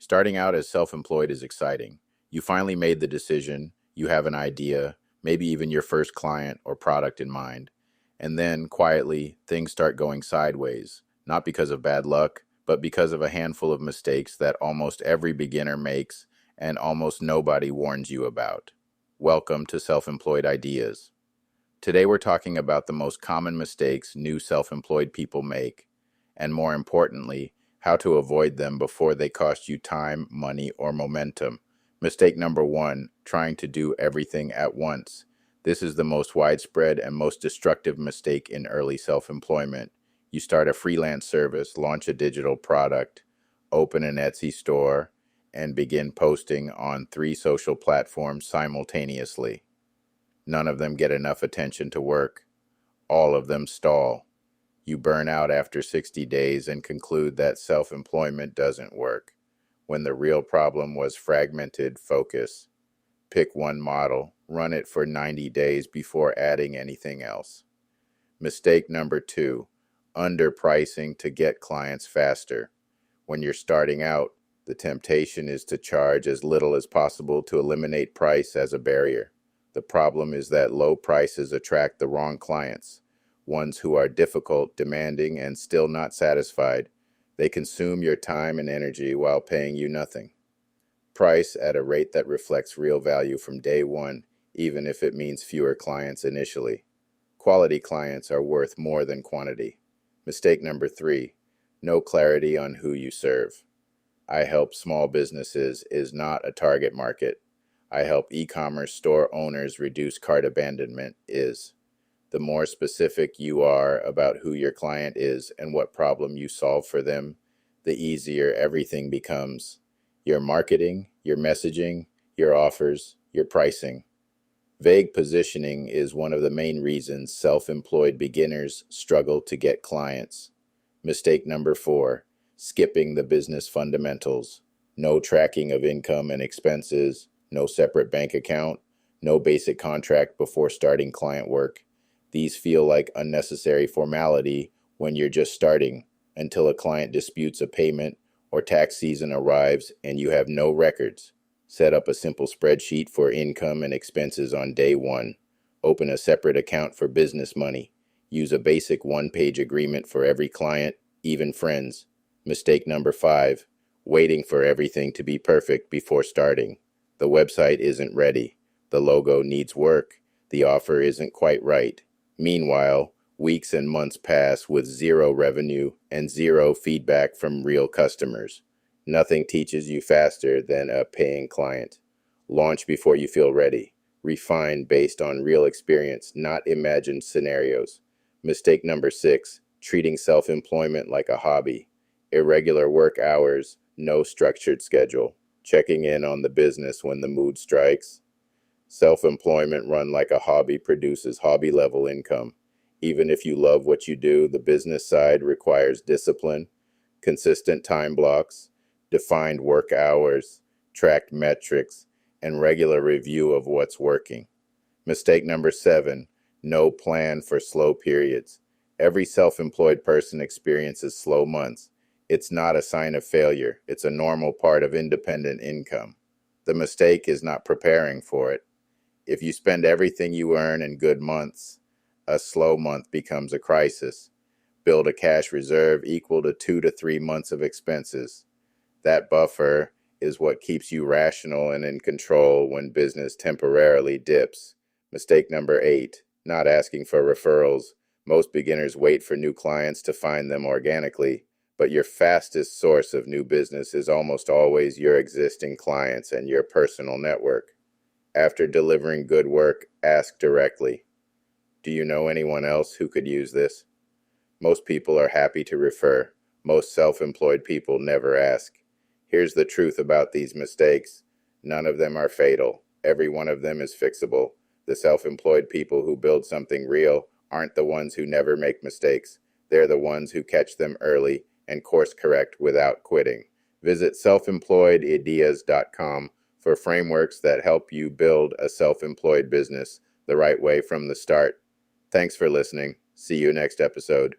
Starting out as self-employed is exciting. You finally made the decision, you have an idea, maybe even your first client or product in mind. And then, quietly, things start going sideways, not because of bad luck, but because of a handful of mistakes that almost every beginner makes and almost nobody warns you about. Welcome to Self-Employed Ideas. Today we're talking about the most common mistakes new self-employed people make, and more importantly, how to avoid them before they cost you time, money, or momentum. Mistake number one, trying to do everything at once. This is the most widespread and most destructive mistake in early self-employment. You start a freelance service, launch a digital product, open an Etsy store, and begin posting on 3 social platforms simultaneously. None of them get enough attention to work. All of them stall. You burn out after 60 days and conclude that self-employment doesn't work, when the real problem was fragmented focus. Pick one model, run it for 90 days before adding anything else. Mistake number 2, underpricing to get clients faster. When you're starting out, the temptation is to charge as little as possible to eliminate price as a barrier. The problem is that low prices attract the wrong clients, ones who are difficult, demanding, and still not satisfied. They consume your time and energy while paying you nothing. Price at a rate that reflects real value from day one, even if it means fewer clients initially. Quality clients are worth more than quantity. Mistake number 3, no clarity on who you serve. I help small businesses is not a target market. I help e-commerce store owners reduce cart abandonment is. The more specific you are about who your client is and what problem you solve for them, the easier everything becomes. Your marketing, your messaging, your offers, your pricing. Vague positioning is one of the main reasons self-employed beginners struggle to get clients. Mistake number 4, skipping the business fundamentals. No tracking of income and expenses, no separate bank account, no basic contract before starting client work. These feel like unnecessary formality when you're just starting, until a client disputes a payment or tax season arrives and you have no records. Set up a simple spreadsheet for income and expenses on day 1. Open a separate account for business money. Use a basic one-page agreement for every client, even friends. Mistake number 5, waiting for everything to be perfect before starting. The website isn't ready. The logo needs work. The offer isn't quite right. Meanwhile, weeks and months pass with 0 revenue and 0 feedback from real customers. Nothing teaches you faster than a paying client. Launch before you feel ready. Refine based on real experience, not imagined scenarios. Mistake number 6, treating self-employment like a hobby. Irregular work hours, no structured schedule. Checking in on the business when the mood strikes. Self-employment run like a hobby produces hobby-level income. Even if you love what you do, the business side requires discipline, consistent time blocks, defined work hours, tracked metrics, and regular review of what's working. Mistake number 7, no plan for slow periods. Every self-employed person experiences slow months. It's not a sign of failure. It's a normal part of independent income. The mistake is not preparing for it. If you spend everything you earn in good months, a slow month becomes a crisis. Build a cash reserve equal to 2 to 3 months of expenses. That buffer is what keeps you rational and in control when business temporarily dips. Mistake number 8, not asking for referrals. Most beginners wait for new clients to find them organically, but your fastest source of new business is almost always your existing clients and your personal network. After delivering good work, ask directly. Do you know anyone else who could use this? Most people are happy to refer. Most self-employed people never ask. Here's the truth about these mistakes. None of them are fatal. Every one of them is fixable. The self-employed people who build something real aren't the ones who never make mistakes. They're the ones who catch them early and course correct without quitting. Visit selfemployedideas.com for frameworks that help you build a self-employed business the right way from the start. Thanks for listening. See you next episode.